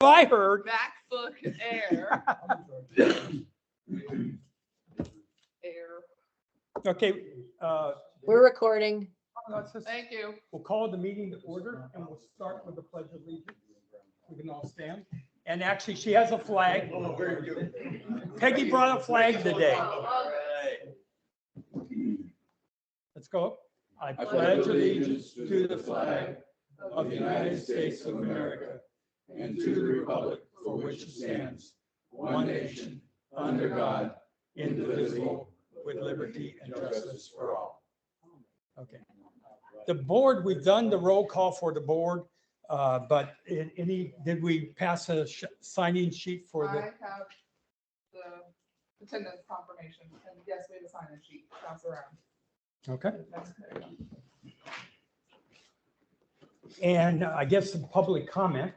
I heard. Back foot air. Air. Okay. We're recording. Thank you. We'll call the meeting to order and we'll start with the pledge of allegiance. We can all stand. And actually, she has a flag. Peggy brought a flag today. Let's go. I pledge allegiance to the flag of the United States of America and to the republic for which it stands, one nation, under God, indivisible, with liberty and justice for all. Okay. The board, we've done the roll call for the board, but did we pass a signing sheet for I the? have the attendance confirmation, and yes, we have a sign-in sheet, pass around. Okay. And I guess the public comment,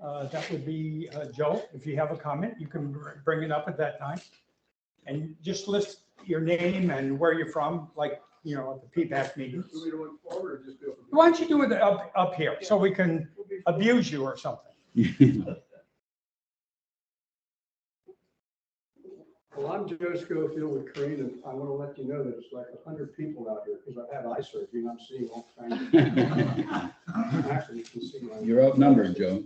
that would be Joe. If you have a comment, you can bring it up at that time. And just list your name and where you're from, like, you know, at the PPAC meetings. Why don't you do it up here so we can abuse you or something? Well, I'm Joe Schofield with Karina. I want to let you know that it's like 100 people out here because I've had eye surgery and I'm seeing all kinds of people. Actually, you can see. You're outnumbered, Joe.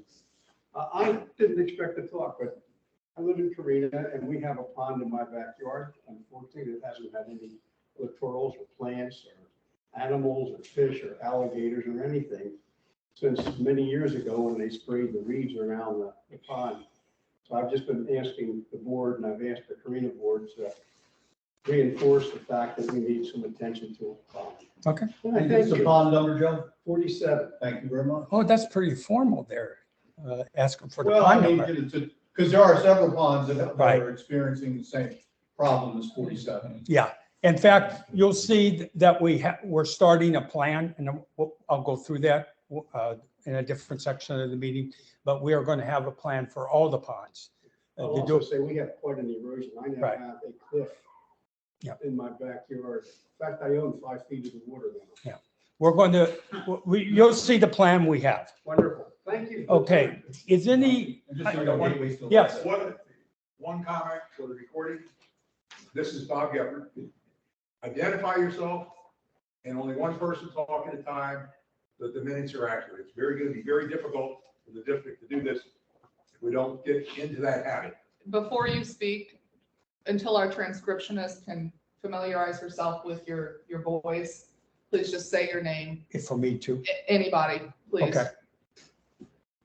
I didn't expect to talk, but I live in Karina and we have a pond in my backyard. Unfortunately, it hasn't had any littorals or plants or animals or fish or alligators or anything since many years ago when they sprayed the reeds around the pond. So I've just been asking the board, and I've asked the Karina board to reinforce the fact that we need some attention to the pond. Okay. I think the pond number, Joe? 47. Thank you very much. Oh, that's pretty formal there. Asking for the Well, I pond mean, number. because there are several ponds that Right. are experiencing the same problem as 47. Yeah. In fact, you'll see that we're starting a plan, and I'll go through that in a different section of the meeting. But we are going to have a plan for all the ponds. I'll To also do. say we have quite an erosion. I now Right. have a cliff in my backyard. In fact, I own 5 feet of the water now. We're going to. You'll see the plan we have. Wonderful. Thank you. Okay. Is any? And just so you know, Gateway's still- Yes. One comment for the recording. This is Bob Gepper. Identify yourself and only one person talk at a time, that the minutes are accurate. It's going to be very difficult for the district to do this if we don't get into that habit. Before you speak, until our transcriptionist can familiarize herself with your voice, please just say your name. For me too. Anybody, please. Okay.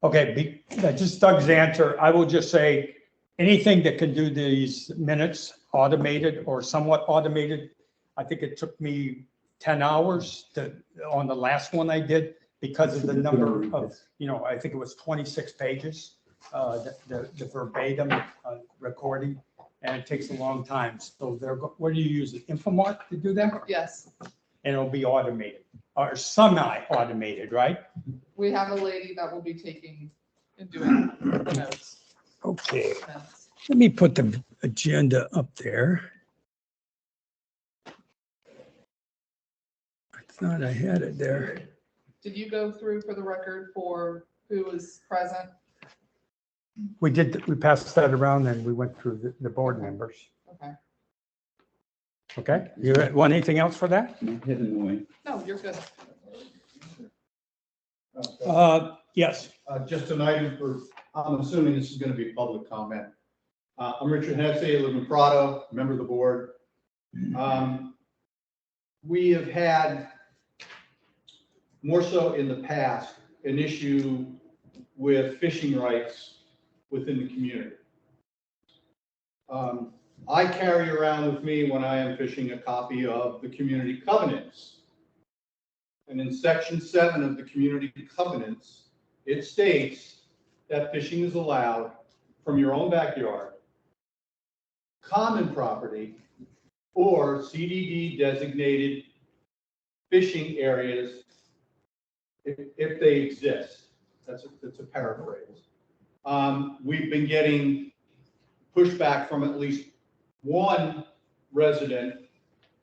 Okay, just Doug's answer. I will just say anything that can do these minutes automated or somewhat automated. I think it took me 10 hours on the last one I did because of the number of, I think it was 26 pages, the verbatim recording, and it takes a long time. So what do you use, Infomark to do that? Yes, And it'll be automated or semi-automated, right? we have a lady that will be taking and doing the notes. Okay, let me put the agenda up there. I thought I had it there. Did you go through for the record for who was present? We passed that around and we went through the board members. Okay. Okay, you want anything else for that? Not hidden away. No, you're good. Yes, Just an item for, I'm assuming this is going to be public comment. I'm Richard Hesse, I live in Prado, member of the board. We have had, more so in the past, an issue with fishing rights within the community. I carry around with me when I am fishing a copy of the community covenants. And in section 7 of the community covenants, it states that fishing is allowed from your own backyard, common property, or CDD designated fishing areas if they exist. That's a paraphrase. We've been getting pushback from at least one resident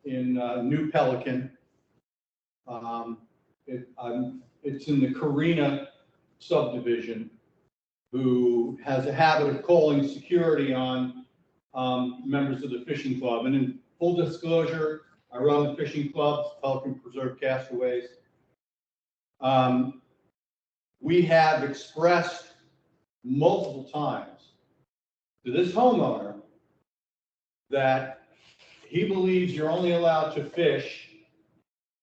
in New Pelican. It's in the Karina subdivision. who has a habit of calling security on members of the fishing club. And in full disclosure, I run the fishing club, Pelican Preserve Castaways. We have expressed multiple times to this homeowner that he believes you're only allowed to fish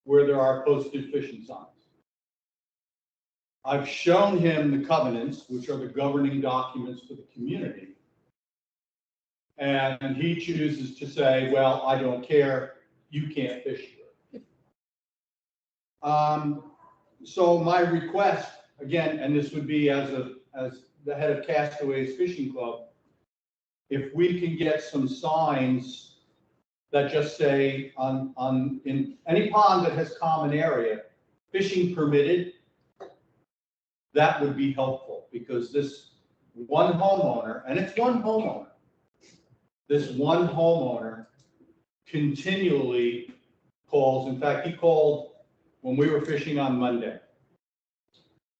where there are posted fishing signs. I've shown him the covenants, which are the governing documents for the community. And he chooses to say, well, I don't care, you can't fish here. So my request, again, and this would be as the head of Castaways Fishing Club, if we can get some signs that just say in any pond that has common area, fishing permitted, that would be helpful, because this one homeowner, and it's one homeowner, this one homeowner continually calls. In fact, he called when we were fishing on Monday.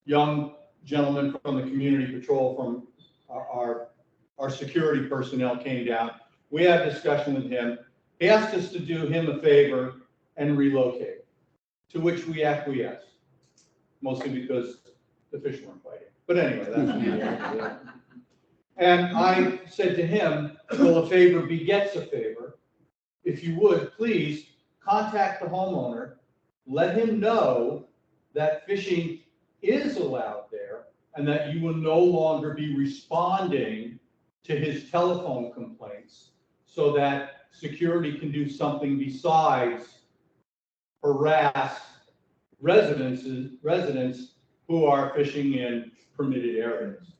Young gentleman from the community patrol from our security personnel came down. We had a discussion with him. He asked us to do him a favor and relocate, to which we acquiesced, mostly because the fish weren't biting. But anyway, that's and I said to him, well, a favor begets a favor. If you would, please contact the homeowner, let him know that fishing is allowed there and that you will no longer be responding to his telephone complaints, so that security can do something besides harass residents who are fishing in permitted areas.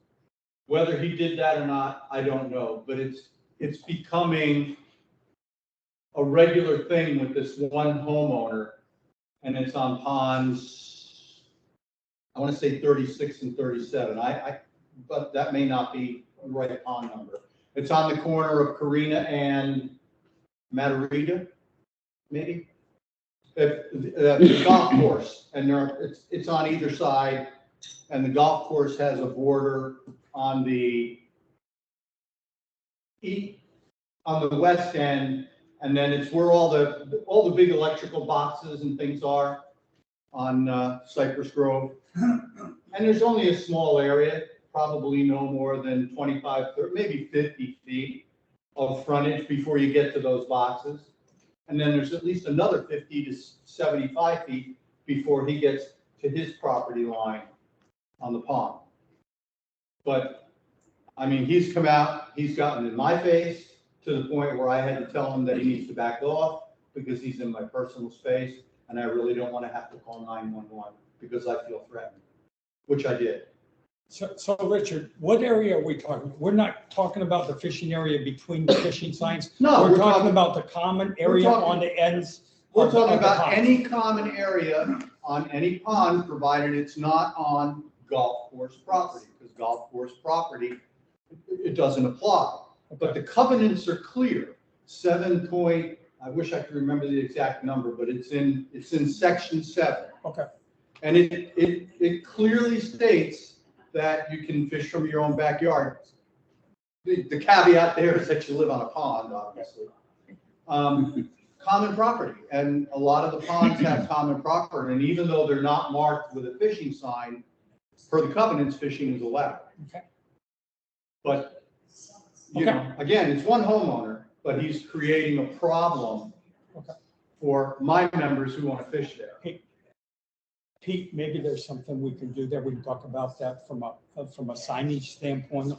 Whether he did that or not, I don't know, but it's becoming a regular thing with this one homeowner, and it's on ponds, I want to say 36 and 37. But that may not be the right pond number. It's on the corner of Carina and Matarita, maybe. The golf course, and it's on either side, and the golf course has a border on the west end, and then it's where all the big electrical boxes and things are on Cypress Grove. And there's only a small area, probably no more than 25, 30, maybe 50 feet of frontage before you get to those boxes. And then there's at least another 50 to 75 feet before he gets to his property line on the pond. But I mean, he's come out, he's gotten in my face to the point where I had to tell him that he needs to back off because he's in my personal space, and I really don't want to have to call 911 because I feel threatened, which I did. So Richard, what area are we talking? We're not talking about the fishing area between the fishing signs. No, we're talking about the common area on the ends. We're talking about any common area on any pond, provided it's not on golf course property, because golf course property, it doesn't apply. Okay. But the covenants are clear. 7 point, I wish I could remember the exact number, but it's in section 7. Okay. And it clearly states that you can fish from your own backyard. The caveat there is that you live on a pond, obviously. Common property, and a lot of the ponds have common property, and even though they're not marked with a fishing sign, per the covenants, fishing is allowed. Okay. But, you know, again, it's one homeowner, but he's creating a problem for my members who want to fish there. Hey, Pete, maybe there's something we can do there. We can talk about that from a signage standpoint.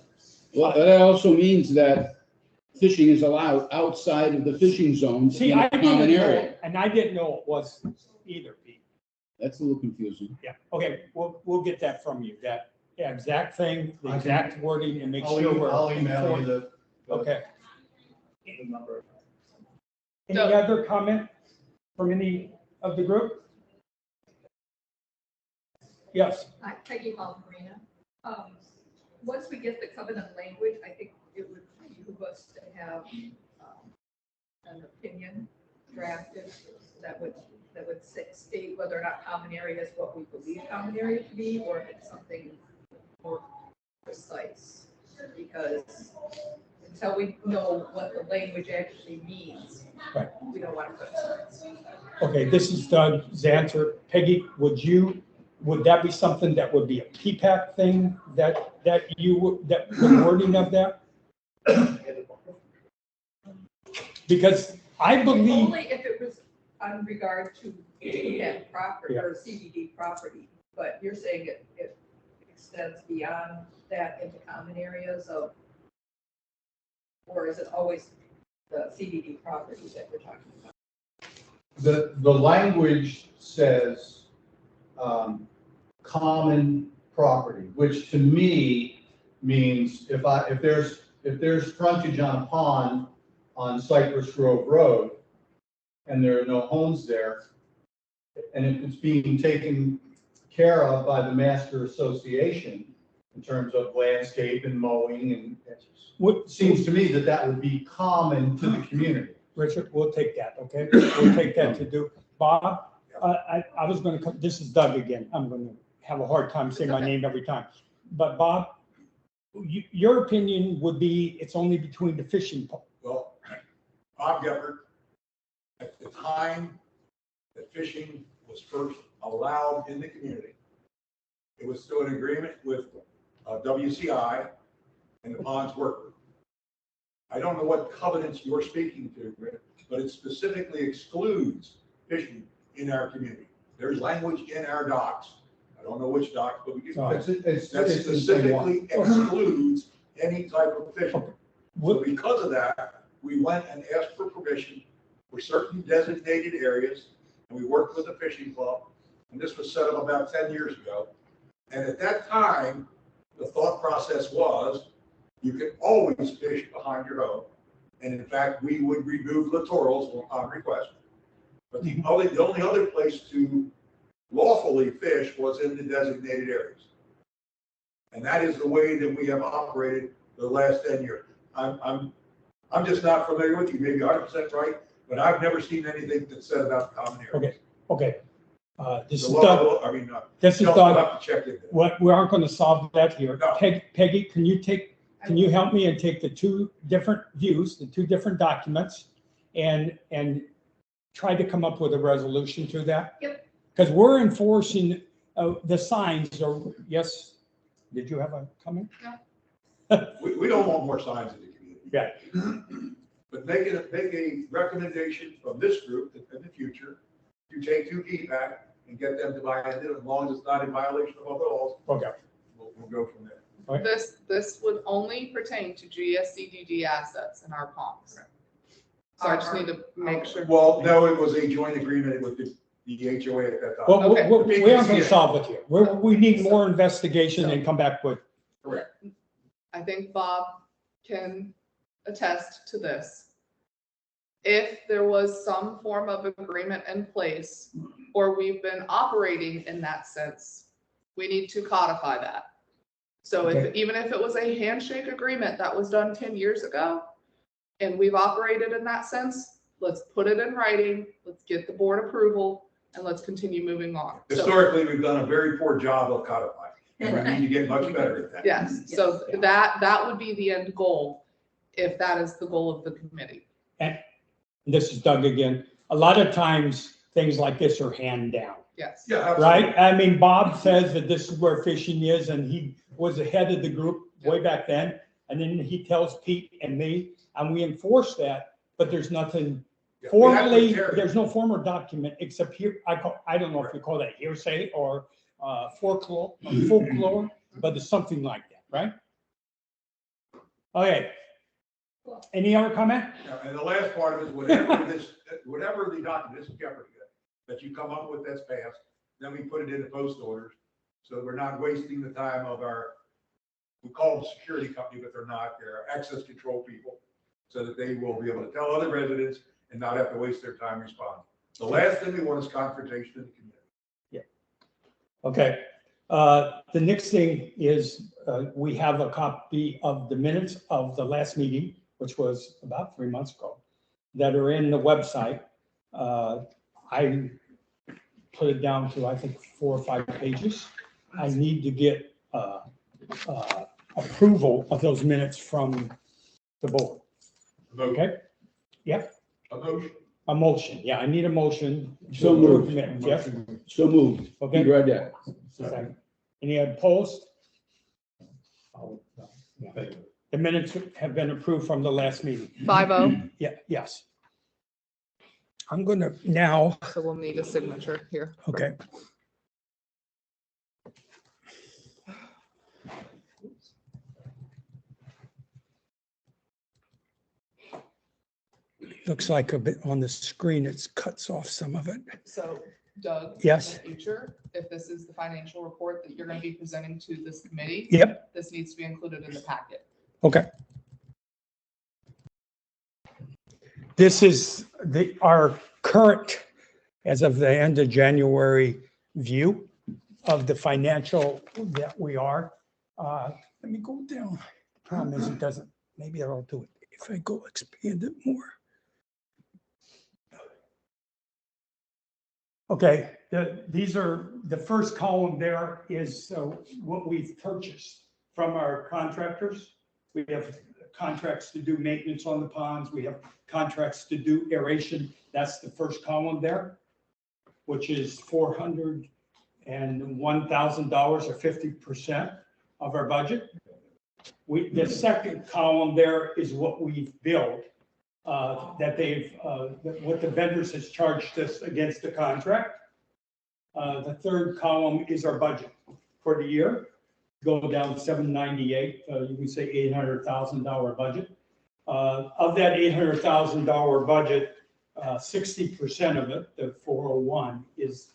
Well, that also means that fishing is allowed outside of the fishing zones See, in I the common didn't know, area. and I didn't know it was either, Pete. That's a little confusing. Yeah, okay, we'll get that from you, that exact thing, the exact wording, and make I'll sure we're. email you the Okay. number. Any other comment from any of the group? Yes. Hi, Peggy Marina. Once we get the covenant language, I think it would behoove us to have an opinion drafted that would state whether or not common area is what we believe common area to be, or if it's something more precise. because until we know what the language actually means, Right. we don't want to put signs. Okay, this is Doug's answer. Peggy, would that be something that would be a PPAC thing that the wording of that? Because I believe, Only if it was on regard to that property Yeah. or CBD property, but you're saying it extends beyond that into common areas of, or is it always the CBD property that we're talking about? The language says, common property, which to me means if there's frontage on a pond on Cypress Grove Road and there are no homes there, and if it's being taken care of by the master association in terms of landscape and mowing, and it seems to me that would be common to the community. Richard, we'll take that, okay? We'll take that to do. Bob, I was gonna come, this is Doug again. I'm gonna have a hard time saying my name every time. But Bob, your opinion would be it's only between the fishing pole. Well, Bob Gephardt, at the time that fishing was first allowed in the community, it was still an agreement with WCI and the ponds worker. I don't know what covenants you're speaking to, but it specifically excludes fishing in our community. There's language in our docs. I don't know which docs, but we can. That specifically excludes any type of fishing. So because of that, we went and asked for permission for certain designated areas, and we worked with the fishing club, and this was set up about 10 years ago. And at that time, the thought process was, you can always fish behind your home. And in fact, we would remove littorals on request. But the only other place to lawfully fish was in the designated areas. And that is the way that we have operated the last 10 years. I'm just not familiar with you, maybe 100% right, but I've never seen anything that said about common areas. Okay. This is The Doug. law, I mean, This is you'll Doug. have to check into it. What, we aren't gonna solve that here. No. Peggy, can you help me and take the two different views, the two different documents, and try to come up with a resolution to that? Yep. Because we're enforcing the signs, or, yes, did you have a comment? We don't want more signs in the community. Yeah. But make a recommendation from this group in the future to take two PPAC and get them to buy into it, as long as it's not in violation of other laws. Okay. We'll go from there. Right. This would only pertain to GSCDD assets in our ponds. So I just need to make sure. Well, no, it was a joint agreement with the HOA at that time. Well, Okay. we aren't gonna solve it here. We need more investigation and come back with, Correct. I think Bob can attest to this. If there was some form of agreement in place, or we've been operating in that sense, we need to codify that. So even if it was a handshake agreement that was done 10 years ago, and we've operated in that sense, let's put it in writing, let's get the board approval, and let's continue moving on. So, Historically, we've done a very poor job of codifying, and we need to get much better at that. yes, so that would be the end goal, if that is the goal of the committee. and this is Doug again. A lot of times, things like this are hand down. Yes. Yeah, absolutely. Right? I mean, Bob says that this is where fishing is, and he was the head of the group way back then. And then he tells Pete and me, and we enforce that, but there's nothing Yeah, we have to formally, carry- there's no formal document except here, I don't know if you call that hearsay or folklore, but it's something like that, right? Okay. Any other comment? Yeah, and the last part of it is whatever the document, this is Jeopardy, that you come up with that's passed, then we put it into post orders. So we're not wasting the time of we call them security company, but they're not, they're access control people, so that they will be able to tell other residents and not have to waste their time responding. The last thing we want is confrontation in the community. Yeah. Okay. The next thing is we have a copy of the minutes of the last meeting, which was about 3 months ago, that are in the website. I put it down to, I think, 4 or 5 pages. I need to get a approval of those minutes from the board. Okay? A motion. A motion, yeah, I need a motion. to So approve moved. the minutes, yes? So moved. Okay. You read that. Second. Any opposed? Oh, no. The minutes have been approved from the last meeting. 5-0, Yeah, yes. I'm gonna now, so we'll need a signature here. okay. Looks like a bit on the screen, it cuts off some of it. So Doug? Yes. In the future, if this is the financial report that you're going to be presenting to this committee, Yep, this needs to be included in the packet. okay. This is our current, as of the end of January, view of the financial that we are. Let me go down. The problem is it doesn't, maybe I'll do it if I go expand it more. Okay, these are, the first column there is what we've purchased from our contractors. We have contracts to do maintenance on the ponds. We have contracts to do aeration. That's the first column there, which is $401,000 or 50% of our budget. The second column there is what we've billed, that what the vendors has charged us against the contract. The third column is our budget for the year. Go down 798, you can say $800,000 budget. Of that $800,000 budget, 60% of it, the 401, is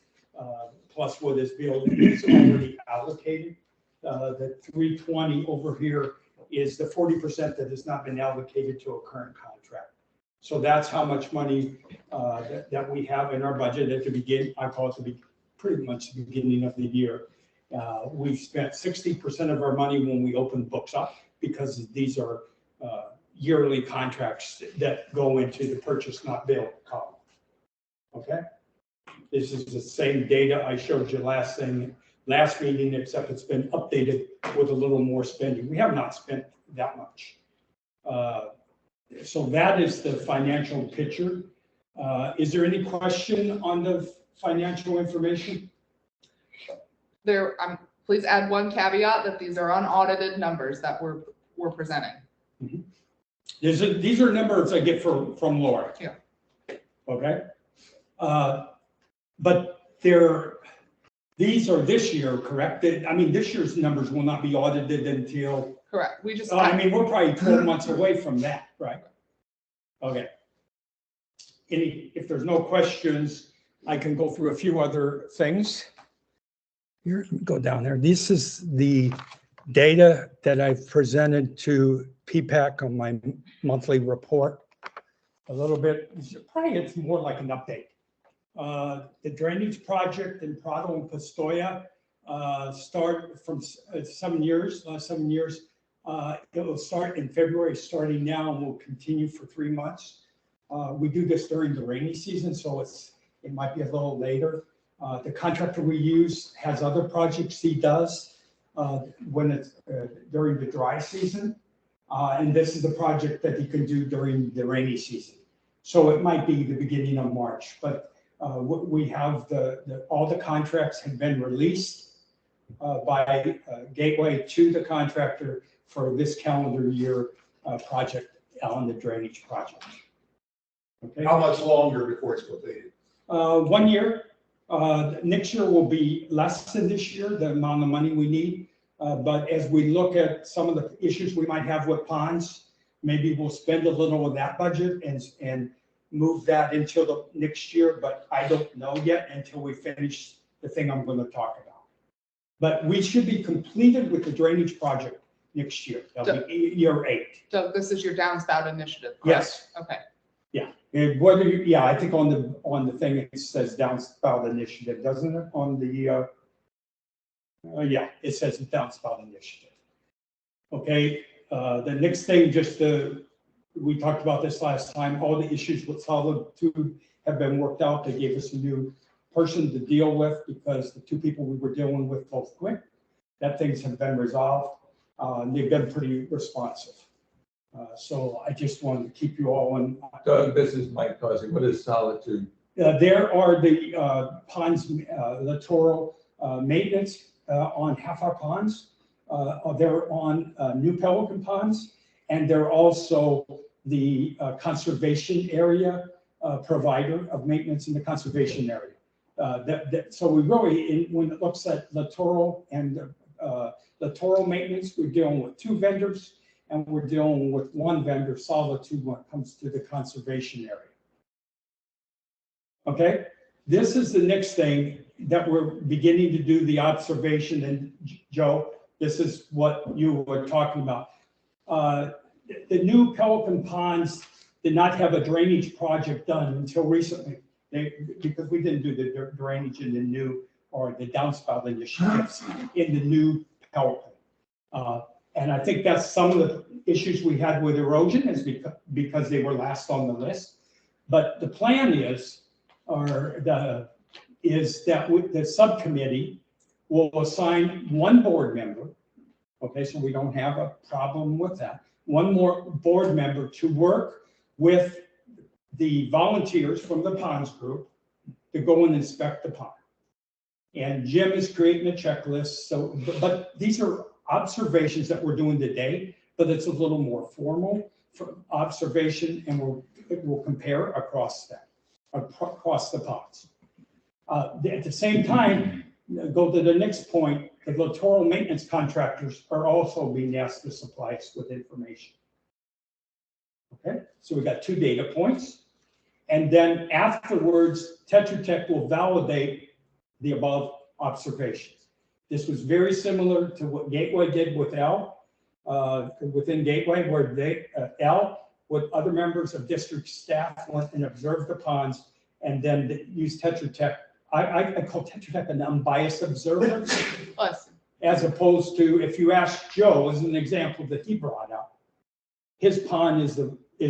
plus what is billed, is already allocated. The 320 over here is the 40% that has not been allocated to a current contract. So that's how much money that we have in our budget at the beginning. I call it pretty much the beginning of the year. We've spent 60% of our money when we open books up, because these are yearly contracts that go into the purchase not billed column. Okay? This is the same data I showed you last meeting, except it's been updated with a little more spending. We have not spent that much. So that is the financial picture. Is there any question on the financial information? Please add one caveat that these are unaudited numbers that we're presenting. Mm-hmm. These are numbers I get from Laura. Yeah. Okay. But these are this year, correct? I mean, this year's numbers will not be audited until. Correct. We just. I mean, we're probably 12 months away from that, right? Okay. If there's no questions, I can go through a few other things. Here, let me go down there. This is the data that I've presented to PPAC on my monthly report. A little bit, probably it's more like an update. The drainage project in Prado and Pistoia start from last 7 years. It will start in February, starting now, and will continue for 3 months. We do this during the rainy season, so it might be a little later. The contractor we use has other projects he does when it's during the dry season. And this is the project that he can do during the rainy season. So it might be the beginning of March, but we have all the contracts have been released by Gateway to the contractor for this calendar year project on the drainage project. Okay. How much longer before it's completed? 1 year. Next year will be less than this year, the amount of money we need. But as we look at some of the issues we might have with ponds, maybe we'll spend a little of that budget and move that into the next year. But I don't know yet until we finish the thing I'm going to talk about. But we should be completed with the drainage project next year. That'll be year 8. So this is your downspout initiative, correct? Yes. Okay. Yeah. And I think on the thing it says downspout initiative, doesn't it? On the yeah, it says downspout initiative. Okay. The next thing, we talked about this last time. All the issues with solitude have been worked out. They gave us a new person to deal with because the 2 people we were dealing with both quit. That things have been resolved. They've been pretty responsive. So I just wanted to keep you all in. Doug, this is Mike Causey. What is Solitude? There are the ponds, littoral maintenance on half our ponds. They're on New Pelican ponds, and they're also the conservation area provider of maintenance in the conservation area. So we really, when it looks at littoral and littoral maintenance, we're dealing with 2 vendors, and we're dealing with 1 vendor, Solitude, when it comes to the conservation area. Okay, this is the next thing that we're beginning to do the observation, and Joe, this is what you were talking about. The new Pelican ponds did not have a drainage project done until recently. Because we didn't do the drainage in the new, or the downspout initiatives in the new Pelican. And I think that's some of the issues we had with erosion is because they were last on the list. But the plan is, that the subcommittee will assign 1 board member. Okay, so we don't have a problem with that. 1 more board member to work with the volunteers from the ponds group to go and inspect the pond. And Jim is creating a checklist. So, but these are observations that we're doing today, but it's a little more formal for observation, and we'll compare across the ponds. At the same time, go to the next point, the littoral maintenance contractors are also being asked to supply us with information. Okay, so we got 2 data points. And then afterwards, Tetra Tech will validate the above observations. This was very similar to what Gateway did with L, within Gateway, where L, with other members of district staff, went and observed the ponds, and then used Tetra Tech. I call Tetra Tech an unbiased observer, as opposed to, if you ask Joe, as an example that he brought up, his pond is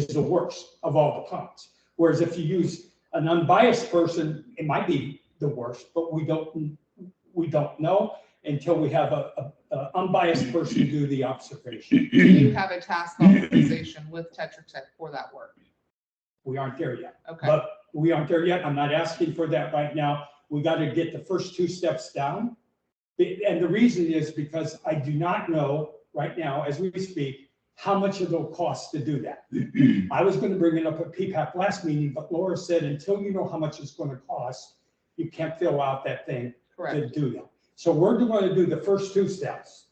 the worst of all the ponds. Whereas if you use an unbiased person, it might be the worst, but we don't know until we have a unbiased person do the observation. Do you have a task authorization with Tetra Tech for that work? We aren't there yet. Okay. But we aren't there yet. I'm not asking for that right now. We got to get the first 2 steps down. And the reason is because I do not know right now, as we speak, how much it'll cost to do that. I was going to bring it up at PPAC last meeting, but Laura said, until you know how much it's going to cost, you can't fill out that thing. Correct. To do that. So we're going to do the first 2 steps.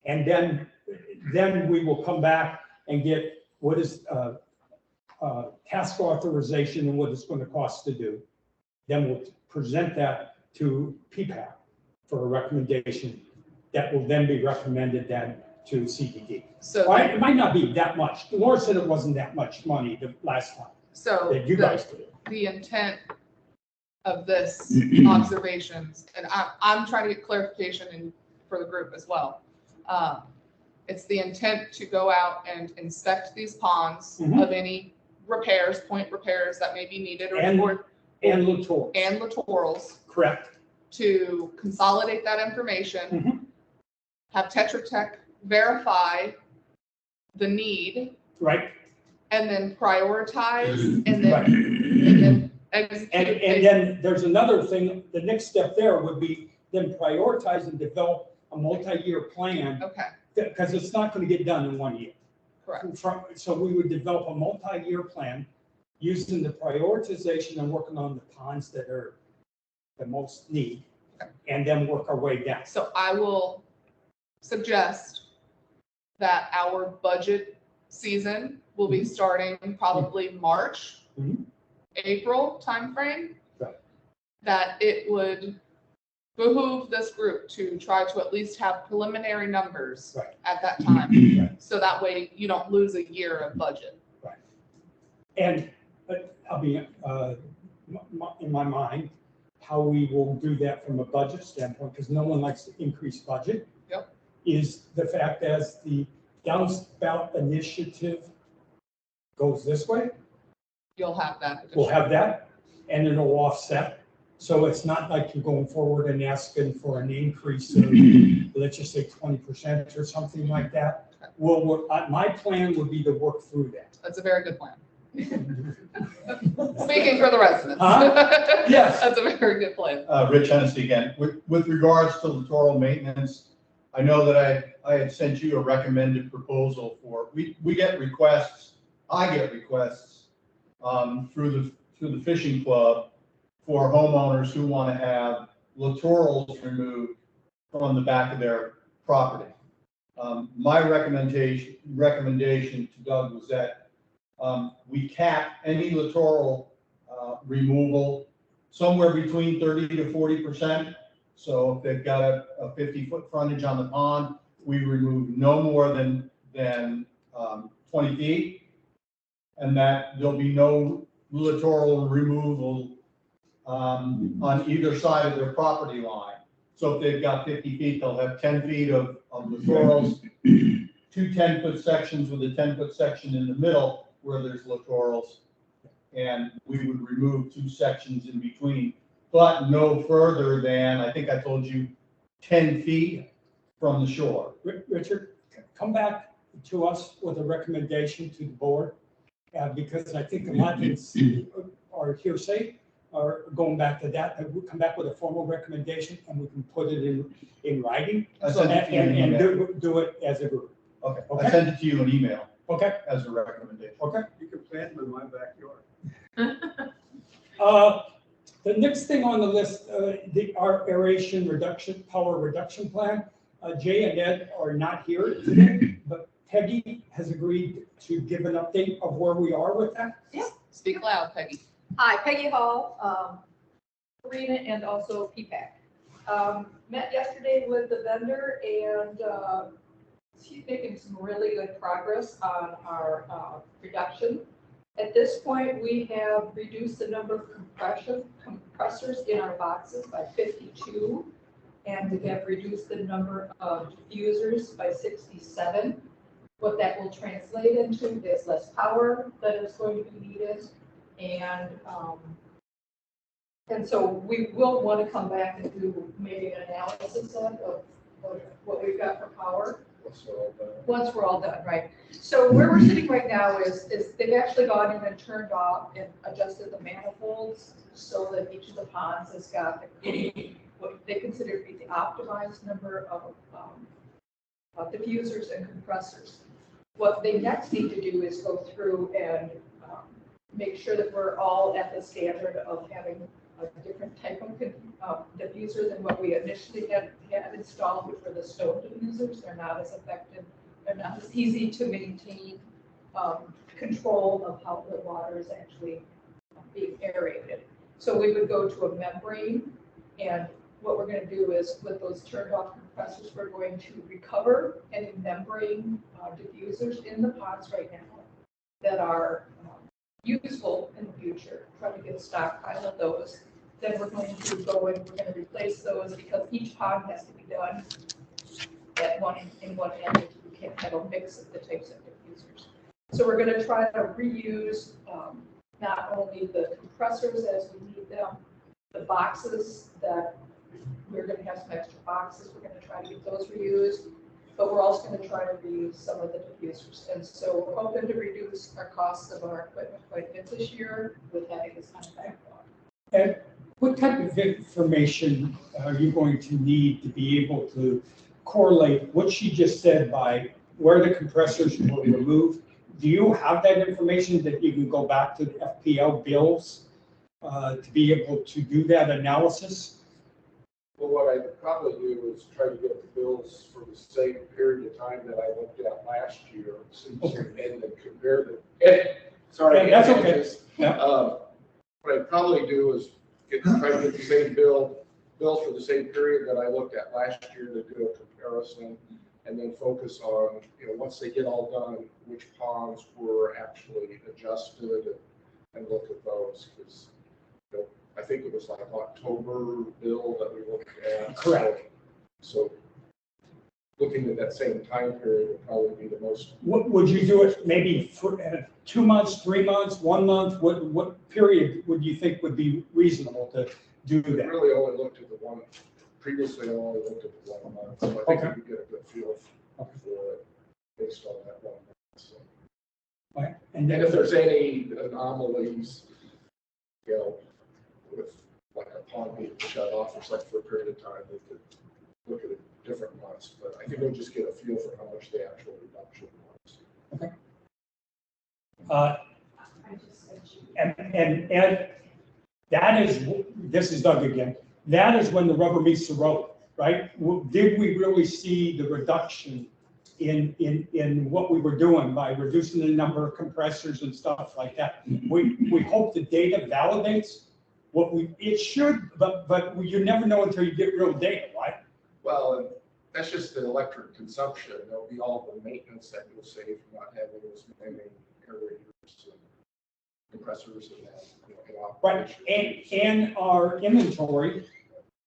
And then we will come back and get what is task authorization and what it's going to cost to do. Then we'll present that to PPAC for a recommendation that will then be recommended then to CDD. So It might not be that much. Laura said it wasn't that much money the last time so that you guys did. The intent of this observations, and I'm trying to get clarification for the group as well. It's the intent to go out and inspect these ponds of any repairs, point repairs that may be needed, and littorals. Correct. To consolidate that information, have Tetra Tech verify the need, right, and then prioritize, and then, right. and then execute. And then there's another thing. The next step there would be then prioritize and develop a multi-year plan. Okay. Because it's not going to get done in 1 year. Correct. So we would develop a multi-year plan using the prioritization and working on the ponds that are the most need, and then work our way down. So I will suggest that our budget season will be starting probably March, April timeframe. Right. That it would behoove this group to try to at least have preliminary numbers at that time. Right. So that way you don't lose a year of budget. Right. And I'll be in my mind how we will do that from a budget standpoint, because no one likes to increase budget. Yep. Is the fact as the downspout initiative goes this way, You'll have that. we'll have that, and it'll offset So it's not like you're going forward and asking for an increase of, let's just say 20% or something like that. Well, my plan would be to work through that. That's a very good plan. Speaking for the residents. Huh? Yes. That's a very good plan. Rich Hennessy again. With regards to littoral maintenance, I know that I had sent you a recommended proposal for, we get requests, I get requests through the fishing club for homeowners who want to have littorals removed from the back of their property. My recommendation to Doug was that we cap any littoral removal somewhere between 30 to 40%. So if they've got a 50-foot frontage on the pond, we remove no more than 20 feet. And that there'll be no littoral removal on either side of their property line. So if they've got 50 feet, they'll have 10 feet of littorals, 2 10-foot sections with a 10-foot section in the middle where there's littorals. And we would remove 2 sections in between, but no further than, I think I told you, 10 feet from the shore. Richard, come back to us with a recommendation to the board, because I think a lot of things are hearsay, or going back to that, and we'll come back with a formal recommendation and we can put it in writing. I sent it to you in And email. do it as a group. Okay, Okay. I sent it to you in email Okay, as a recommendation. okay. You can plant them in my backyard. The next thing on the list, our aeration reduction, power reduction plan. Jay and Ed are not here today, but Peggy has agreed to give an update of where we are with that. Speak loud, Peggy. Hi, Peggy Hall, Arena and also PPAC. Met yesterday with the vendor and she's making some really good progress on our reduction. At this point, we have reduced the number of compressors in our boxes by 52, and we have reduced the number of diffusers by 67. What that will translate into is less power that is going to be needed. And so we will want to come back and do maybe an analysis of what we've got for power once we're all done, right? So where we're sitting right now is they've actually gone in and turned off and adjusted the manifolds so that each of the ponds has got what they consider to be the optimized number of diffusers and compressors. What they next need to do is go through and make sure that we're all at the standard of having a different type of diffuser than what we initially had installed, which were the stone diffusers. They're not as effective. They're not as easy to maintain control of how the water is actually being aerated. So we would go to a membrane, and what we're going to do is with those turned off compressors, we're going to recover any membrane diffusers in the ponds right now that are useful in the future. Try to get a stockpile of those. Then we're going to go and we're going to replace those because each pond has to be done at one end. You can't have a mix of the types of diffusers. So we're going to try to reuse not only the compressors as we need them, the boxes that we're going to have some extra boxes. We're going to try to get those reused, but we're also going to try to reuse some of the diffusers. And so we're hoping to reduce our costs of our equipment quite a bit this year with having this kind of backlog. And what type of information are you going to need to be able to correlate what she just said by where the compressors were removed? Do you have that information that you can go back to the FPL bills to be able to do that analysis? Well, what I would probably do is try to get the bills for the same period of time that I looked at last year, and then compare them. Sorry, that's okay. Yeah. What I'd probably do is try to get the same bills for the same period that I looked at last year to do a comparison, and then focus on, once they get all done, which ponds were actually adjusted, and look at those, because I think it was like October bill that we looked at. Correct. So looking at that same time period would probably be the most. What would you do it maybe for 2 months, 3 months, 1 month? What period would you think would be reasonable to do We that. really only looked at the one, previously I only looked at the 1 month, so I think Okay. we could get a good feel for it based on that 1 month. So. Right. And if there's any anomalies, you know, with like a pond being shut off or something for a period of time, we could look at it different months, but I think we'll just get a feel for how much the actual reduction was. And that is, this is Doug again, that is when the rubber meets the road, right? Did we really see the reduction in what we were doing by reducing the number of compressors and stuff like that? We hope the data validates what it should, but you never know until you get real data, right? Well, and that's just the electric consumption. There'll be all the maintenance that you'll save from not having those many aerators and compressors and that, you know, in Right, operation. and our inventory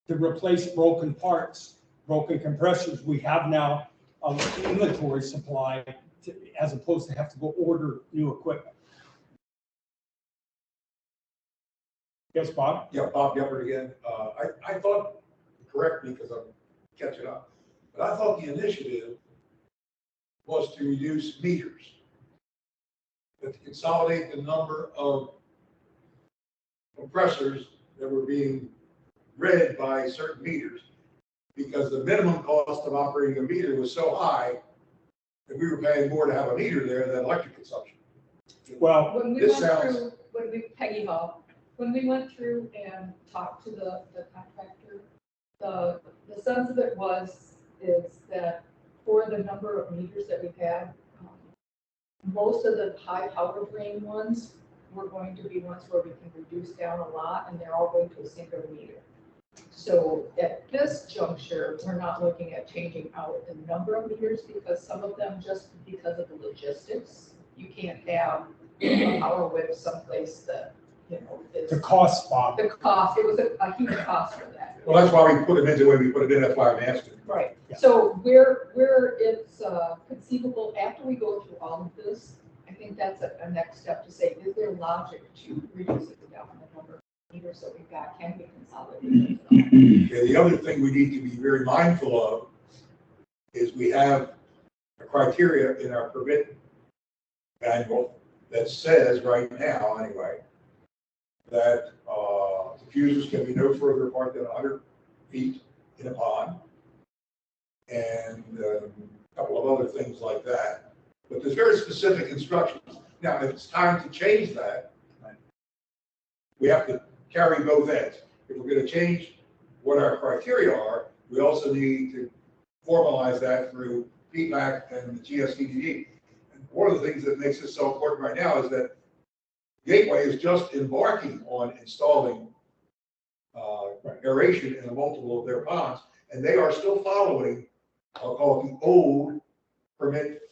to replace broken parts, broken compressors, we have now an inventory supply as opposed to have to go order new equipment. Yes, Bob? Yeah, Bob Gephardt again. I thought, correct me because I'm catching up, but I thought the initiative was to reduce meters, but to consolidate the number of compressors that were being read by certain meters, because the minimum cost of operating a meter was so high that we were paying more to have a meter there than electric consumption. Well, When we This went sounds- through, Peggy Hall, when we went through and talked to the contractor, the sense of it is that for the number of meters that we've had, most of the high power drain ones were going to be ones where we can reduce down a lot, and they're all going to a single meter. So at this juncture, we're not looking at changing out the number of meters because some of them, just because of the logistics, you can't have a power whip someplace that, you know, is. the cost, Bob. The cost, it was a huge cost for that. Well, that's why we put them into the way we put it in. That's why I'm asking. Right, Yeah. so where it's conceivable, after we go through all of this, I think that's a next step to say, is there logic to reduce it down the number of meters that we've got, can we consolidate? Okay, the other thing we need to be very mindful of is we have a criteria in our permit manual that says right now, anyway, that diffusers can be no further apart than 100 feet in a pond, and a couple of other things like that. But there's very specific instructions. Now, if it's time to change that, we have to carry both ends. If we're going to change what our criteria are, we also need to formalize that through feedback and the GSDD. And one of the things that makes this so important right now is that Gateway is just embarking on installing aeration in a multiple of their ponds, and they are still following, I'll call it the old permit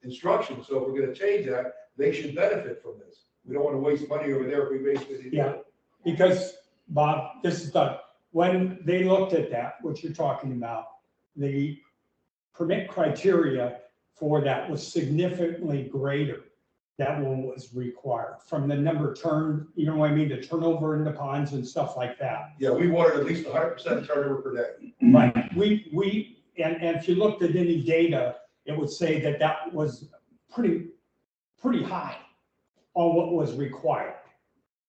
instructions. So if we're going to change that, they should benefit from this. We don't want to waste money over there if we waste it. Yeah. Because, Bob, this is Doug, when they looked at that, what you're talking about, the permit criteria for that was significantly greater than what was required from the number turned, you know what I mean, the turnover in the ponds and stuff like that. Yeah, we wanted at least 100% turnover per day. Right, and if you looked at any data, it would say that that was pretty high on what was required.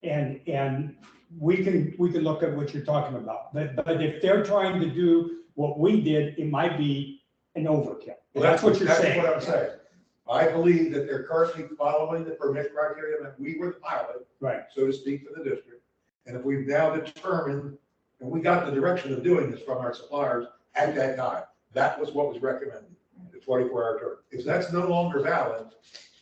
And we can look at what you're talking about, but if they're trying to do what we did, it might be an overkill. Well, That's what you're That's saying. what I'm saying. I believe that they're currently following the permit criteria, that we were the pilot, Right, so to speak, for the district. And if we've now determined, and we got the direction of doing this from our suppliers at that time, that was what was recommended, the 24-hour turn. If that's no longer valid,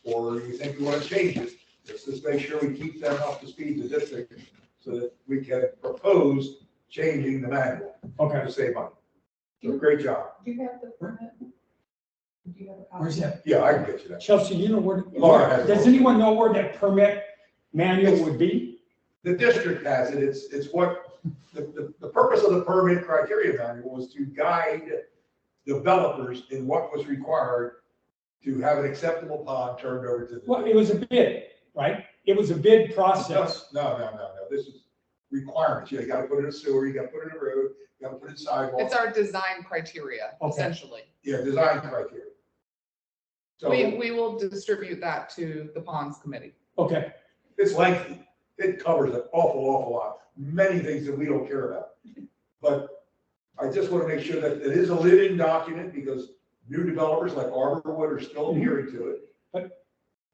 or you think we want to change it, let's just make sure we keep them up to speed, the district, so that we can propose changing the manual okay. to save money. So great job. Do you have the permit? Do you have a copy? Where's that? Yeah, I can get you that. Chelsea, you know where, Laura has it. does anyone know where that permit manual would be? The district has it. It's what, the purpose of the permit criteria manual was to guide developers in what was required to have an acceptable pond turned over to the. Well, it was a bid, right? It was a bid process. No. This requirements. You gotta put in a sewer, you gotta put in a road, you gotta put in sidewalks. It's our design criteria, Okay. essentially. Yeah, design criteria. So We will distribute that to the ponds committee. Okay, it's lengthy. It covers an awful lot, many things that we don't care about. But I just want to make sure that it is a living document because new developers like Arborwood are still adhering to it.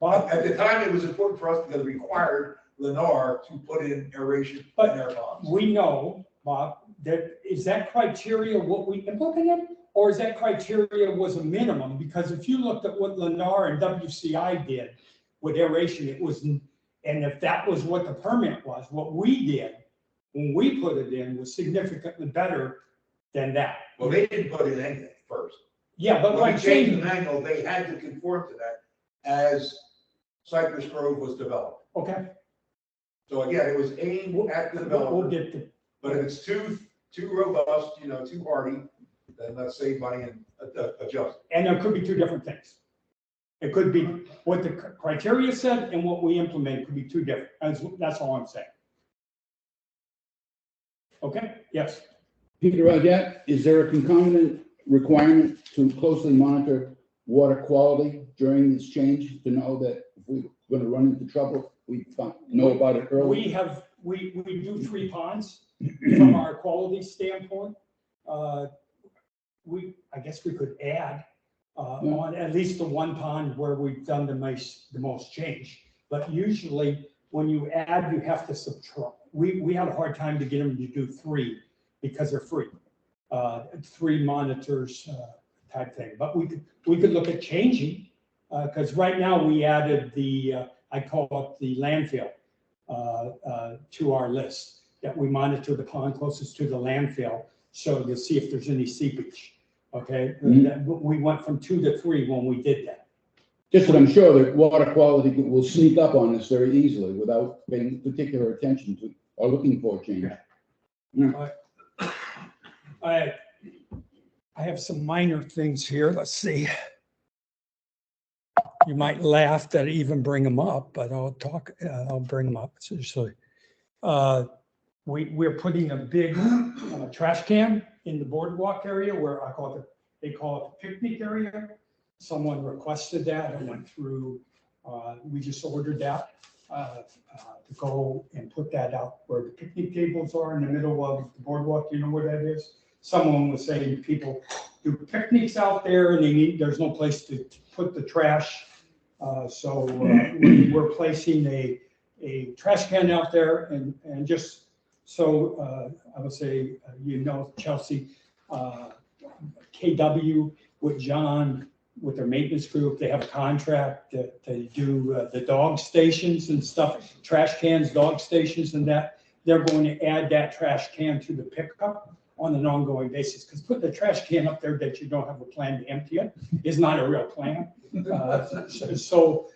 Bob, At the time, it was important for us because it required Lennar to put in aeration in their ponds. we know, Bob, that is that criteria what we implemented? Or is that criteria was a minimum? Because if you looked at what Lennar and WCI did with aeration, it was, and if that was what the permit was, what we did when we put it in was significantly better than that. Well, they didn't put in anything first. Yeah, but When like we changed the saying, manual, they had to conform to that as Cypress Grove was developed. okay, So again, it was aimed at the we'll developer, get to, but if it's too robust, too hardy, then let's save money and adjust. and there could be two different things. It could be what the criteria said and what we implement could be two different. That's all I'm saying. Okay, yes. Peter Audette, is there a concomitant requirement to closely monitor water quality during this change to know that if we're going to run into trouble, we know about it early? We do 3 ponds from our quality standpoint. I guess we could add on at least the 1 pond where we've done the most change. But usually when you add, you have to subtract. We had a hard time to get them to do 3 because they're free. 3 monitors type thing. But we could look at changing because right now we added I call it the landfill to our list, that we monitor the pond closest to the landfill so to see if there's any seepage. Okay, we went from 2 to 3 when we did that. Just that I'm sure that water quality will sneak up on us very easily without paying particular attention to or looking for a change. Yeah. I have some minor things here. Let's see. You might laugh that I even bring them up, but I'll bring them up. Seriously. We're putting a big trash can in the boardwalk area where they call it the picnic area. Someone requested that. I went through, we just ordered that to go and put that out where the picnic tables are in the middle of the boardwalk. You know where that is? Someone was saying people do picnics out there and there's no place to put the trash. So we're placing a trash can out there and just so I would say, Chelsea, KW with John, with their maintenance group, they have a contract to do the dog stations and stuff, trash cans, dog stations and that. They're going to add that trash can to the pickup on an ongoing basis, because putting the trash can up there that you don't have a plan to empty it is not a real plan. So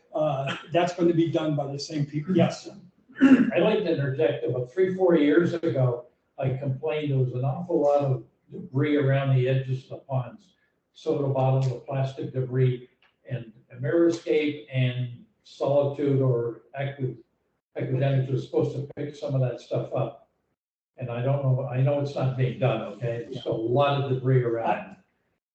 that's going to be done by the same people. Yes. I'd like to interject. About 3-4 years ago, I complained there was an awful lot of debris around the edges of the ponds, soda bottles, the plastic debris, and Ameriscape and Solitude or Academics was supposed to pick some of that stuff up. And I don't know, I know it's not being done, okay? There's a lot of debris around.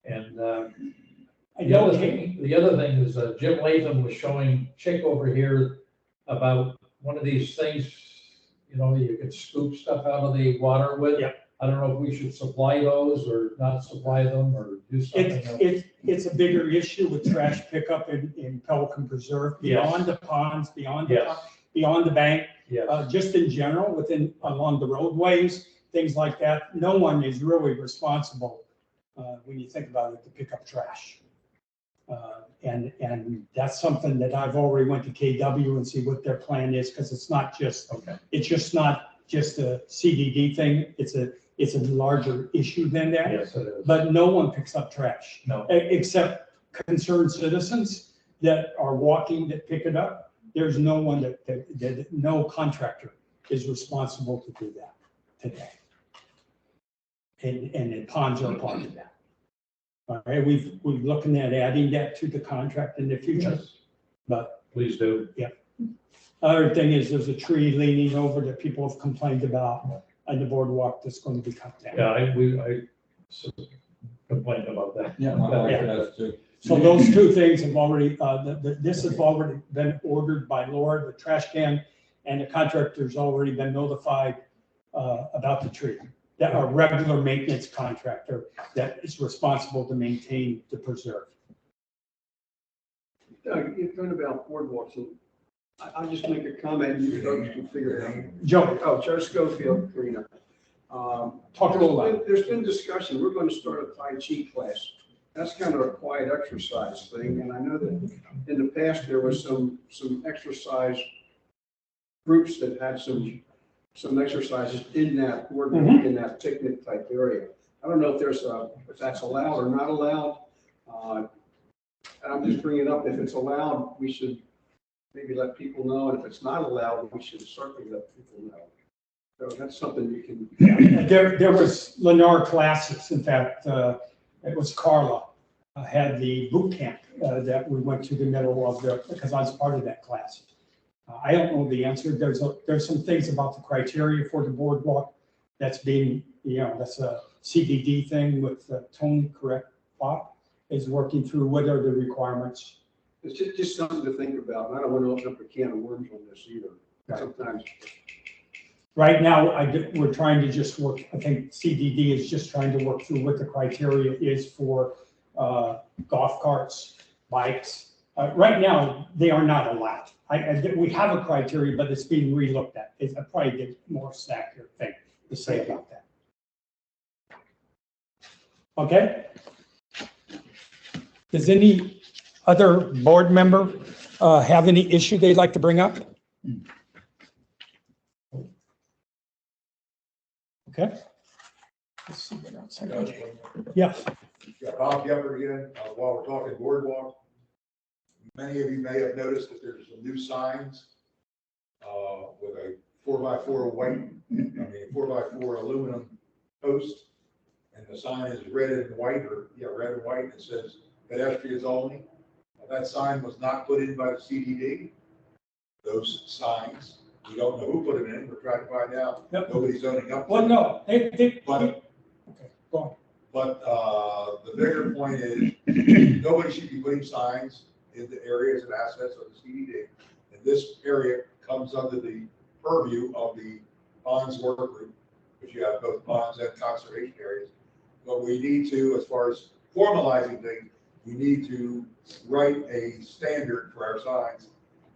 And the other thing is Jim Latham was showing Chick over here about one of these things, you can scoop stuff out of the water with. Yep. I don't know if we should supply those or not supply them or do something else. It's a bigger issue with trash pickup in Pelican Preserve, beyond the ponds, beyond the bank. Yes. Just in general, along the roadways, things like that. No one is really responsible when you think about it to pick up trash. And that's something that I've already went to KW and see what their plan is, because it's not just, it's just not just a CDD thing. It's a larger issue than that. Yes, it is. But no one picks up trash. No. Except concerned citizens that are walking that pick it up. There's no one that no contractor is responsible to do that today. And the ponds are a part of that. All right, we're looking at adding that to the contract in the future. Yes. But Please do. yeah, Other thing is there's a tree leaning over that people have complained about on the boardwalk that's going to be cut down. Yeah, I sort of complained about that. Yeah, my wife has too. So those two things have already, this has already been ordered by Laura, the trash can, and the contractor's already been notified about the tree. That our regular maintenance contractor that is responsible to maintain the preserve. Doug, you're talking about boardwalks, and I'll just make a comment, you folks can figure it out. Joe, Oh, Joe Schofield, Karina. talk a little louder. There's been discussion, we're going to start a Tai Chi class. That's kind of a quiet exercise thing, and I know that in the past, there was some exercise groups that had some exercises in that boardwalk, in that picnic type area. I don't know if if that's allowed or not allowed. I'm just bringing it up, if it's allowed, we should maybe let people know, and if it's not allowed, we should certainly let people know. So that's something you can. Yeah, there was Lennar classes, in fact, it was Carla, had the boot camp that we went to the middle of because I was part of that class. I don't know the answer. There's some things about the criteria for the boardwalk that's being, that's a CDD thing with Tony, correct, Bob, is working through what are the requirements. It's just something to think about, and I don't want to open up a can of worms on this either. Right. Sometimes. Right now, we're trying to just work, I think CDD is just trying to work through what the criteria is for golf carts, bikes. Right now, they are not allowed. We have a criteria, but it's being relooked at. It's probably the more accurate thing to say about that. Okay? Does any other board member have any issue they'd like to bring up? Okay. Let's see what else I got. Yes. Yeah, Bob Gepper again, while we're talking boardwalk. Many of you may have noticed that there's some new signs with a 4x4 white, 4x4 aluminum post. And the sign is red and white, red and white, and it says pedestrians only. That sign was not put in by the CDD. Those signs, we don't know who put them in, we're trying to find out. Yep. Nobody's owning up to Well, it. no, But okay, go on. But the bigger point is, nobody should be putting signs in the areas and assets of the CDD. And this area comes under the purview of the ponds work group, which you have both ponds and conservation areas. But we need to, as far as formalizing things, we need to write a standard for our signs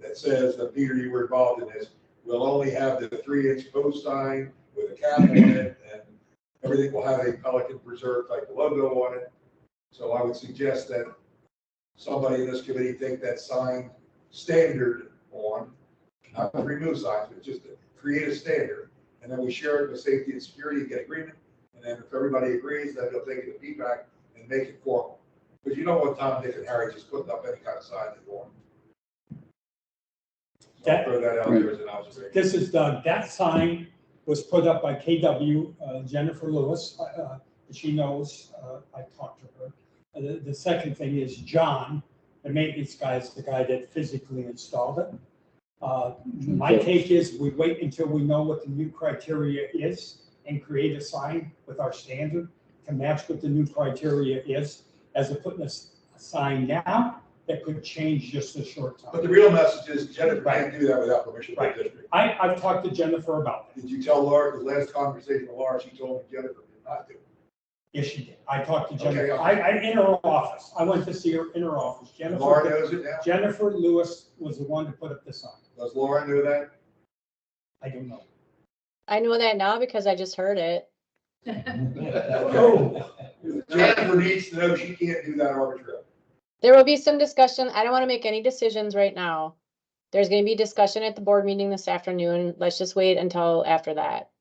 that says that, Peter, you were involved in this. We'll only have the 3-inch post sign with a cap on it, and everything will have a Pelican Preserve type logo on it. So I would suggest that somebody in this committee take that sign standard on, not to remove signs, but just to create a standard. And then we share it with safety and security and get agreement. And then if everybody agrees, then they'll take it to feedback and make it formal. Because you don't want Tom, Dick, and Harry just putting up any kind of sign they want. So I'll throw that out there as an observation. This is Doug. That sign was put up by KW, Jennifer Lewis. She knows, I talked to her. The second thing is John, the maintenance guy, is the guy that physically installed it. My take is we wait until we know what the new criteria is and create a sign with our standard to match what the new criteria is, as of putting a sign now that could change just a short time. But the real message is Jennifer can't do that without permission from the district. I've talked to Jennifer about that. Did you tell Laura, the last conversation with Laura, she told me Jennifer did not do it. Yes, she did. I talked to Okay, Jennifer. okay. I in her office. I went to see her in her office. Laura knows it now? Jennifer Lewis was the one to put up the sign. Does Laura know that? I don't know. I know that now because I just heard it. Oh, Jennifer needs to know she can't do that arbitrarily. There will be some discussion. I don't want to make any decisions right now. There's going to be discussion at the board meeting this afternoon. Let's just wait until after that.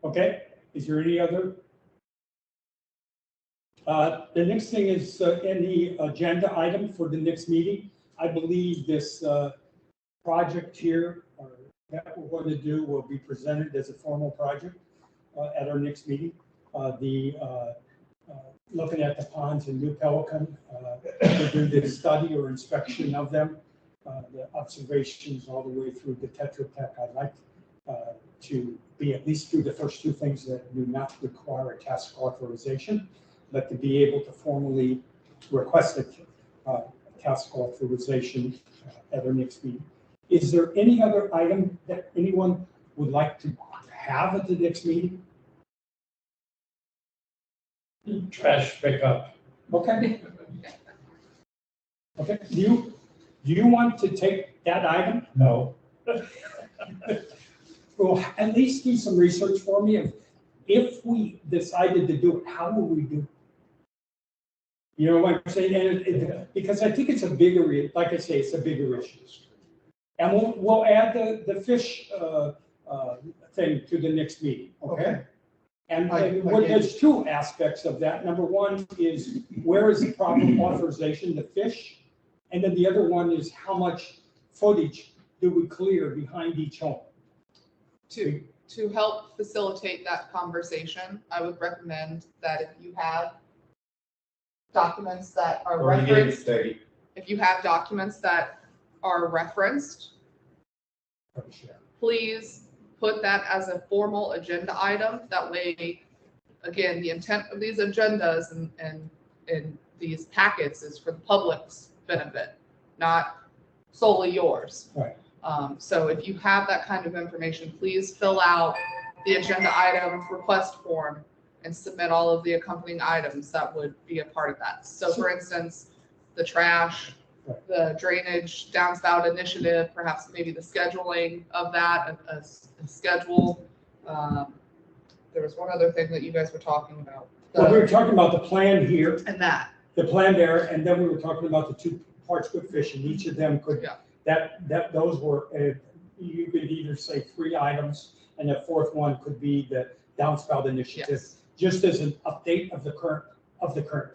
okay. Is there any other? The next thing is in the agenda item for the next meeting. I believe this project here that we're going to do will be presented as a formal project at our next meeting. Looking at the ponds in New Pelican, to do the study or inspection of them, the observations all the way through the Tetra Tech. I'd like to be at least through the first two things that do not require a task authorization, but to be able to formally request a task authorization at our next meeting. Is there any other item that anyone would like to have at the next meeting? Trash pickup. Okay. Okay, do you want to take that item? No. Well, at least do some research for me. If we decided to do it, how will we do it? You know what I'm saying? And because I think it's a bigger, like I say, it's a bigger issue. And we'll add the fish thing to the next meeting, okay? And there's two aspects of that. Number one is where is the proper authorization to fish? And then the other one is how much footage do we clear behind each home? To help facilitate that conversation, I would recommend that if you have documents that are referenced, if you have documents that are referenced, please put that as a formal agenda item. That way, again, the intent of these agendas and these packets is for the public's benefit, not solely yours. Right. So if you have that kind of information, please fill out the agenda item request form and submit all of the accompanying items that would be a part of that. So for instance, the trash, the drainage downspout initiative, perhaps maybe the scheduling of that, a schedule. There was one other thing that you guys were talking about. Well, we were talking about the plan here, And that, the plan there, and then we were talking about the two parts with fish, and each of them could, those were, you could either say 3 items, and the fourth one could be the downspout initiative, just as an update of the current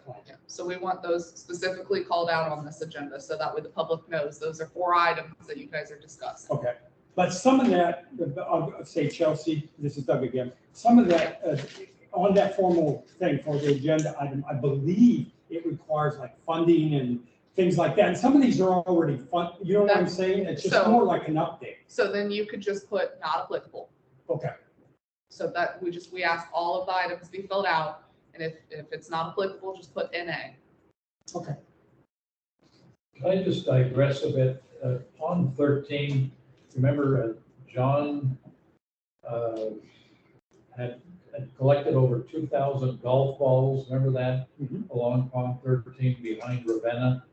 plan. yeah. So we want those specifically called out on this agenda, so that way the public knows those are 4 items that you guys are discussing. Okay, but some of that, I'll say Chelsea, this is Doug again, some of that, on that formal thing for the agenda item, I believe it requires like funding and things like that. And some of these are already fun, you know what I'm saying? It's just more like an update. So then you could just put not applicable. Okay. So that we ask all of the items to be filled out, and if it's not applicable, just put NA. Okay. Can I just digress a bit? On 13, remember John had collected over 2,000 golf balls, remember that? Along Pond 13 behind Ravenna.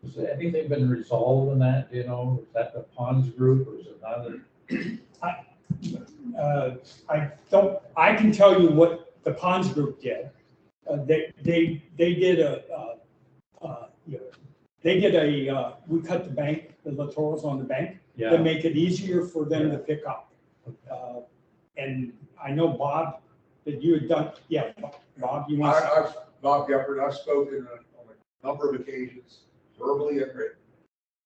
Has anything been resolved in that, you know? Is that the ponds group or is it not? I can tell you what the ponds group did. They did we cut the bank, the littorals on the bank to make it easier for them to pick up. And I know Bob, that you had done, Bob, you want to? Bob Gephardt, I've spoken on a number of occasions, verbally and written,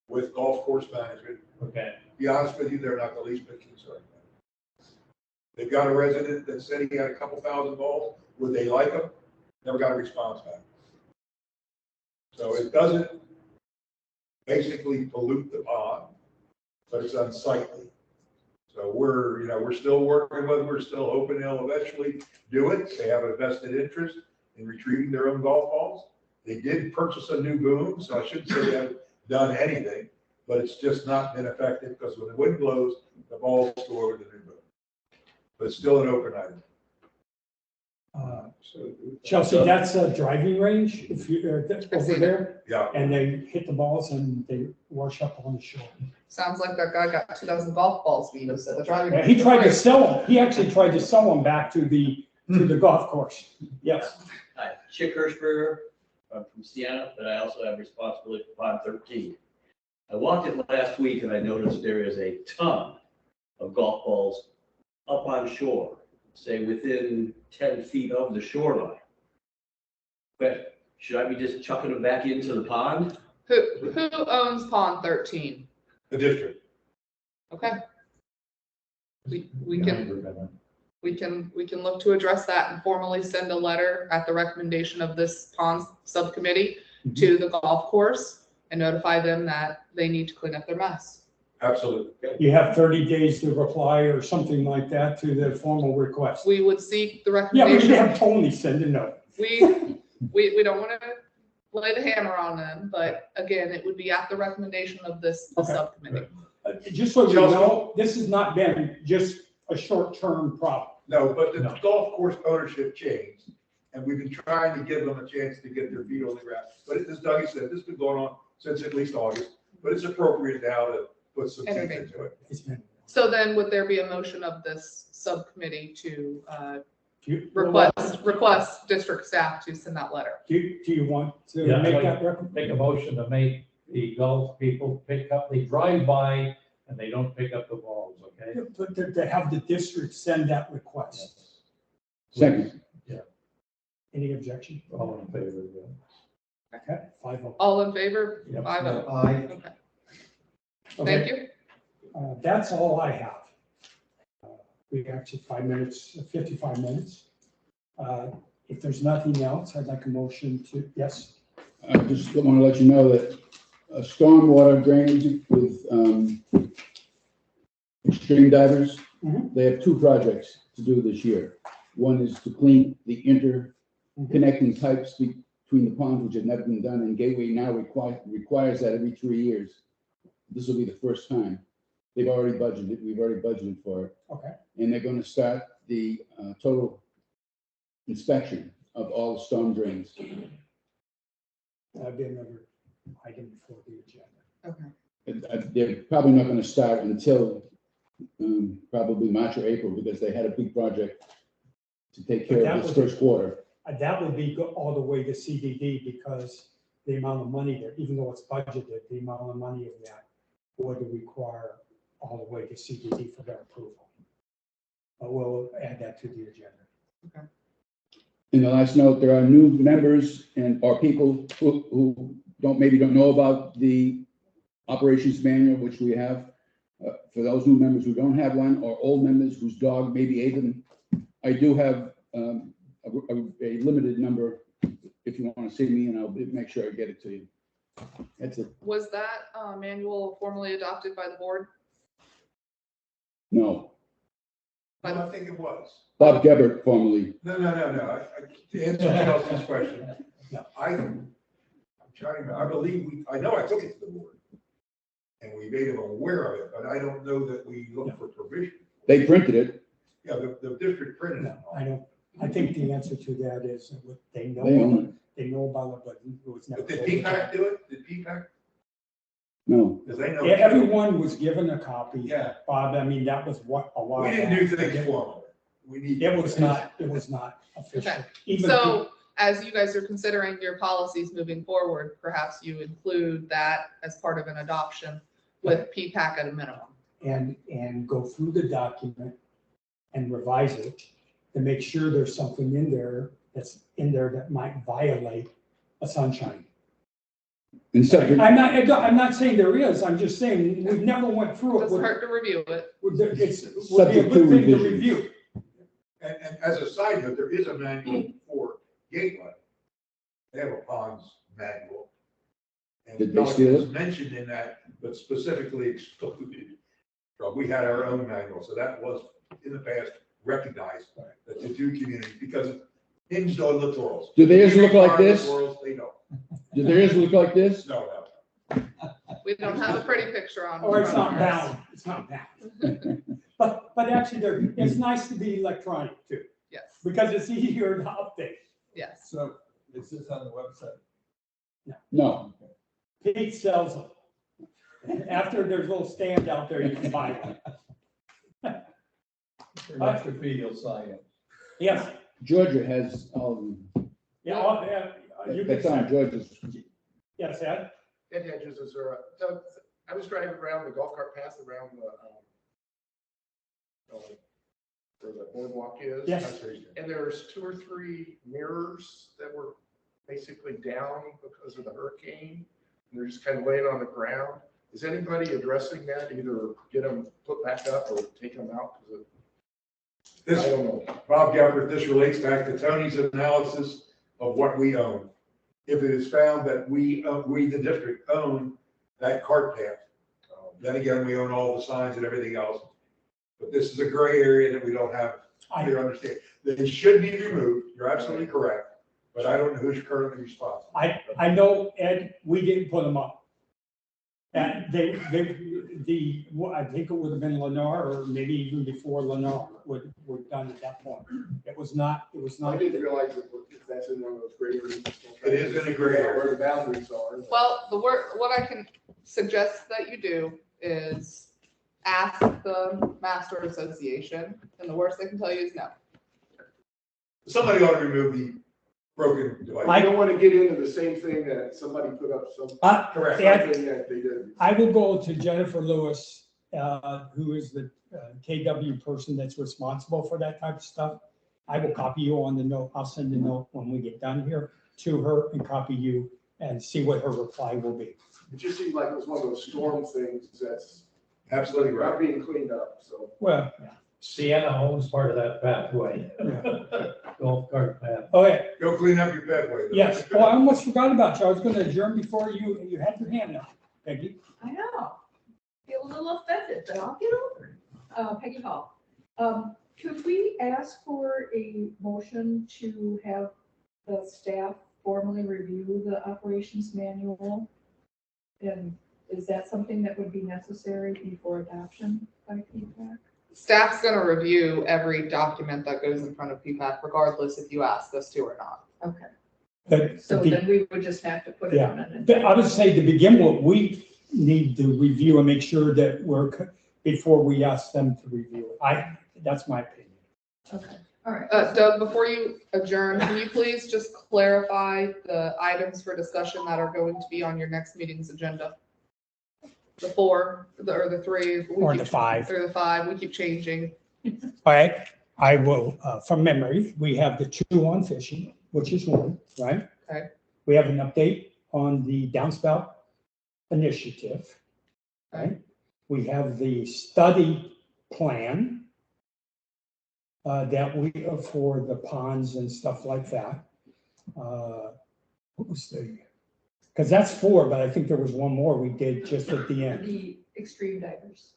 with golf course management. Okay. To be honest with you, they're not the least bit concerned. They've got a resident that said he had a couple thousand balls. Would they like them? Never got a response back. So it doesn't basically pollute the pond, but it's unsightly. So we're still working with them. We're still hoping they'll eventually do it. They have a vested interest in retrieving their own golf balls. They did purchase a new boom, so I shouldn't say they haven't done anything, but it's just not been effective because when the wind blows, the balls go over the new boom. But it's still an open item. Chelsea, that's a driving range, if you're over there, Yeah. and they hit the balls and they wash up on the shore. Sounds like that guy got 2,000 golf balls beat us at the driving. Yeah, he tried to sell them, he actually tried to sell them back to the golf course, yes. Hi, Chick Hirschberger, I'm from Sienna, but I also have responsibility for Pond 13. I walked it last week and I noticed there is a ton of golf balls up on shore, say within 10 feet of the shoreline. But should I be just chucking them back into the pond? Who owns Pond 13? The district. Okay. We can look to address that and formally send a letter at the recommendation of this pond subcommittee to the golf course and notify them that they need to clean up their mess. Absolutely. You have 30 days to reply or something like that to the formal request. We would seek the Yeah, we should recommendation. have Tony send a note. We don't want to lay the hammer on them, but again, it would be at the recommendation of the Okay. subcommittee. Just so you Chelsea? know, this has not been just a short-term problem. No, but the No. golf course ownership changed, and we've been trying to give them a chance to get their feet on the ground. But as Dougie said, this has been going on since at least August, but it's appropriate now to put some teeth Intervene. into it. It's been- So then would there be a motion of this subcommittee to Do request district staff to send that letter? you want to Yeah, make like- that recommendation? Make a motion to make the golf people pick up, they drive by and they don't pick up the balls, okay? To have the district send that request. Second. Any objection? All in favor of that. Okay, 5-0. All in favor? Yep. 5-0. Aye. Okay, Okay, thank you. that's all I have. We actually 5 minutes, 55 minutes. If there's nothing else, I'd like a motion to, yes? I just want to let you know that stormwater drainage with extreme divers, Mhm. they have 2 projects to do this year. One is to clean the interconnecting pipes between the ponds, which have never been done, and Gateway now requires that every 3 years. This will be the first time. We've already budgeted for it. Okay. And they're going to start the total inspection of all the storm drains. That'd be another item for the agenda. Okay. They're probably not gonna start until probably March or April, because they had a big project to take care of this first quarter. That would be all the way to CDD, because the amount of money there, even though it's budgeted, the amount of money of that would require all the way to CDD for their approval. But we'll add that to the agenda. In the last note, there are new members or people who maybe don't know about the operations manual, which we have. For those new members who don't have one, or old members whose dog maybe ate them, I do have a limited number if you want to see me, and I'll make sure I get it to you. That's it. Was that manual formally adopted by the board? No, By I the, think it was. Bob Gebbert formerly. No. To answer Chelsea's question, I'm trying to, I believe I know I took it to the board. And we made them aware of it, but I don't know that we looked for provision. They printed it. Yeah, the district printed it. No, I don't, I think the answer to that is they know, They own it. they know about it, but it was never. But did P-PAC do it? Did P-PAC? No, Because they know. Yeah, everyone was given a copy. Yeah. Bob, I mean, that was a while. We didn't do back. things formally. We need. It was not official. Okay. Even so as you guys are considering your policies moving forward, perhaps you include that as part of an adoption with P-PAC at a minimum. and go through the document and revise it to make sure there's something in there that might violate a sunshine. and subject, I'm not saying there is, I'm just saying, we've never went through it. Doesn't hurt to review it. Would be a Subject to good thing to revision. review. And as a side note, there is a manual for Gateway. They have a ponds manual. And Did they steal Pelican was mentioned in that, but specifically excluded. So we had our own manual, so that was in the past recognized that to do community, because it hinged on littorals. do theirs look like this? Littorals, they don't. Do theirs look like this? No. We don't have a pretty picture on. Or it's not ours. bound, it's not bound. But actually, it's nice to be electronic too, Yes, because it's easier to update. yes. So is this on the website? No. Pete sells them. After there's a little stand out there, you can buy one. For an extra fee, you'll sign it. Yes, Georgia has all of them. yeah, you can That's on say, Georgia's. yes, Ed? Ed Hedges, is there I was driving around the golf cart path around where the boardwalk is. Yes. And there's 2 or 3 mirrors that were basically down because of the hurricane. And they're just kind of laying on the ground. Is anybody addressing that? Either get them put back up or take them out? I This, don't know. Bob Geppert, this relates back to Tony's analysis of what we own. if it is found that we, the district, own that cart path. Then again, we own all the signs and everything else. But this is a gray area that we don't have clear understanding. They should be removed, you're absolutely correct, but I don't know who's currently responsible. I know, Ed, we didn't put them up. And I think it would have been Lennar, or maybe even before Lennar were done at that point. It was not. I didn't realize that that's in one of those gray areas. It is in a gray area. Where the boundaries are. Well, what I can suggest that you do is ask the Master Association, and the worst they can tell you is no. Somebody ought to remove the broken device. I don't want to get into the same thing that somebody put up some. Correct. Something that they did. I will go to Jennifer Lewis, who is the KW person that's responsible for that type of stuff. I will copy you on the note. I'll send a note when we get done here to her and copy you and see what her reply will be. It just seemed like it was one of those storm things that's Absolutely right. not being cleaned up, so. Well, yeah. Sienna owns part of that pathway. Golf cart path. Okay, Go clean up your pathway. though. yes. Oh, I almost forgot about you. I was going to adjourn before you had your hand up, Peggy. I know. Feel a little offended, but I'll get over it. Peggy Hall. Could we ask for a motion to have the staff formally review the operations manual? And is that something that would be necessary before adoption by PPAC? Staff's gonna review every document that goes in front of PPAC, regardless if you ask us to or not. Okay, so then we would just have to put it on an. I would say to begin with, we need to review and make sure that before we ask them to review it. That's my opinion. Okay, all right. Doug, before you adjourn, can you please just clarify the items for discussion that are going to be on your next meeting's agenda? The 4, or the 3. Or the 5. Or the 5, we keep changing. All right, I will, from memory, we have the 2 on fishing, which is 1, right? Okay. We have an update on the downspout initiative, right? We have the study plan that we, for the ponds and stuff like that. What was because that's 4, but I think there was one more we did just at the end. The extreme divers.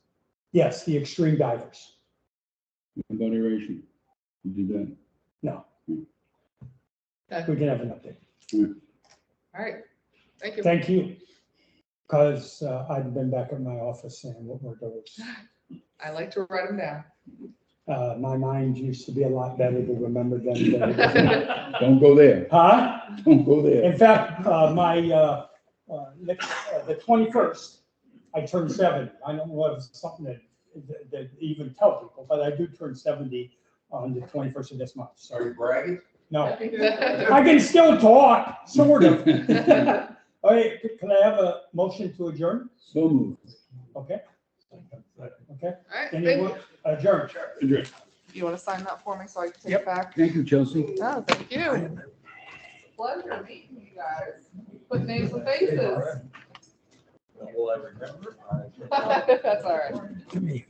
Yes, the extreme divers. About aeration. You did that. No. Okay. We can have an update. All right, thank you. Thank you. Because I've been back at my office saying what were those. I like to write them down. My mind used to be a lot better to remember them than it is now. Don't go there. Huh? Don't go there. In fact, the 21st, I turned 70. I don't know if it's something that even tell people, but I do turn 70 on the 21st of this month. Are So you bragging? no, I can still talk, sort of. All right, can I have a motion to adjourn? So moved. Okay, okay. All right, thank Anyone you. adjourn? Adjourn. You want to sign that for me so I can take Yep. it back? Thank you, Chelsea. Oh, thank you. Pleasure meeting you guys. Put names and faces. Will I remember? That's all right. To me.